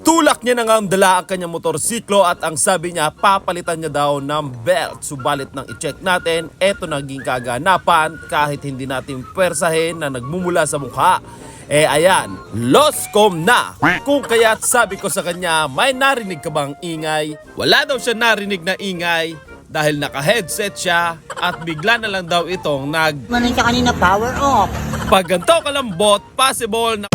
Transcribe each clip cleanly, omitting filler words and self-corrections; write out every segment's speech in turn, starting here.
Tinutulak niya na nga ang dala ang kanyang motorsiklo at ang sabi niya papalitan niya daw ng belt. Subalit nang i-check natin, eto naging kaganapan kahit hindi natin pwersahin na nagmumula sa mukha. Ayan, loscom na. Kung kaya't sabi ko sa kanya, may narinig ka bang ingay? Wala daw siya narinig na ingay dahil naka-headset siya at bigla na lang daw itong Manin siya kanina, power off. Pag ganito kalambot, possible na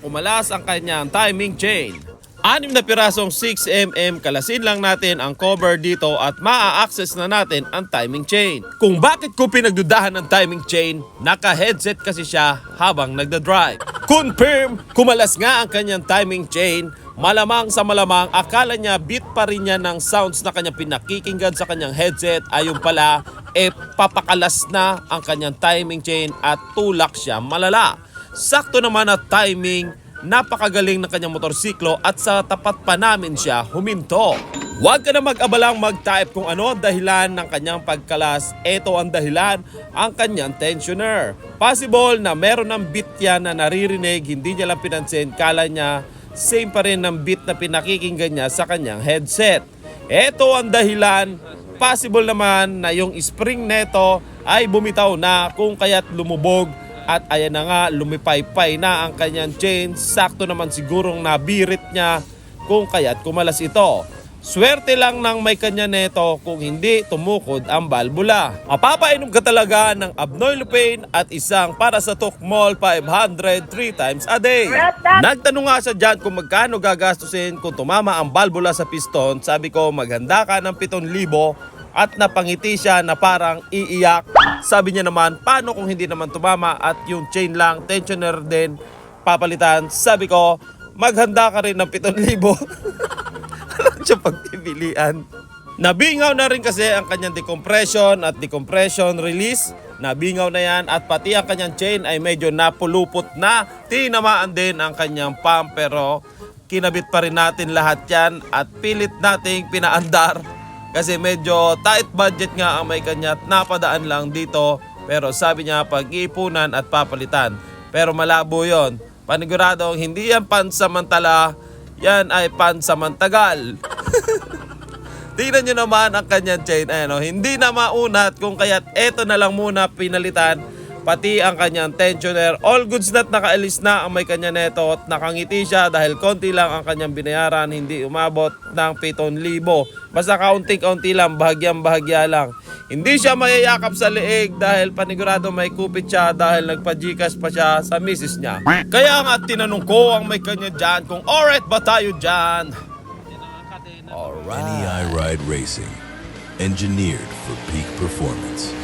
umalas ang kanyang timing chain. 6 na pirasong 6mm, kalasin lang natin ang cover dito at maa-access na natin ang timing chain. Kung bakit ko pinagdudahan ng timing chain, naka-headset kasi siya habang nagda-drive. Confirm, kumalas nga ang kanyang timing chain. Malamang sa malamang, akala niya beat pa rin niya ng sounds na kanyang pinakikinggan sa kanyang headset. Ayun pala, papakalas na ang kanyang timing chain at tulak siya malala. Sakto naman at timing, napakagaling ng kanyang motorsiklo at sa tapat pa namin siya huminto. Huwag ka na mag-abalang mag-type kung ano ang dahilan ng kanyang pagkalas. Ito ang dahilan, ang kanyang tensioner. Possible na meron ng beat yan na naririnig, hindi niya lang pinansin, kala niya same pa rin ng beat na pinakikinggan niya sa kanyang headset. Ito ang dahilan. Possible naman na yung spring neto ay bumitaw na kung kaya't lumubog. At ayan na nga, lumipaypay na ang kanyang chain. Sakto naman sigurong nabirit niya kung kaya't kumalas ito. Swerte lang ng may kanya neto kung hindi tumukod ang balbula. Mapapainom ka talaga ng Abnoilopane at isang para sa Tukmol 500 3 times a day. Nagtanong nga siya dyan kung magkano gagastusin kung tumama ang balbula sa piston. Sabi ko maghanda ka ng 7,000 at napangiti siya na parang iiyak. Sabi niya naman, paano kung hindi naman tumama at yung chain lang, tensioner din, papalitan? Sabi ko, maghanda ka rin ng 7,000. Alam siya pagpipilian. Nabingaw na rin kasi ang kanyang decompression at decompression release. Nabingaw na yan at pati ang kanyang chain ay medyo napulupot na. Tinamaan din ang kanyang pump pero kinabit pa rin natin lahat yan at pilit nating pinaandar. Kasi medyo tight budget nga ang may kanya at napadaan lang dito. Pero sabi niya pag-iipunan at papalitan. Pero malabo yon. Paniguradong hindi yan pansamantala. Yan ay pansamantagal. Tingnan nyo naman ang kanyang chain. Ayan, hindi na maunat kung kaya't eto na lang muna pinalitan. Pati ang kanyang tensioner. All goods na't nakaalis na ang may kanya neto at nakangiti siya dahil konti lang ang kanyang binayaran. Hindi umabot ng 7,000. Basta kaunting-kaunti lang, bahagyang-bahagya lang. Hindi siya mayayakap sa leeg dahil panigurado may kupit siya dahil nagpa-Gcash pa siya sa misis niya. Kaya nga tinanong ko ang may kanya dyan kung alright ba tayo dyan? NEI Ride Racing, engineered for peak performance.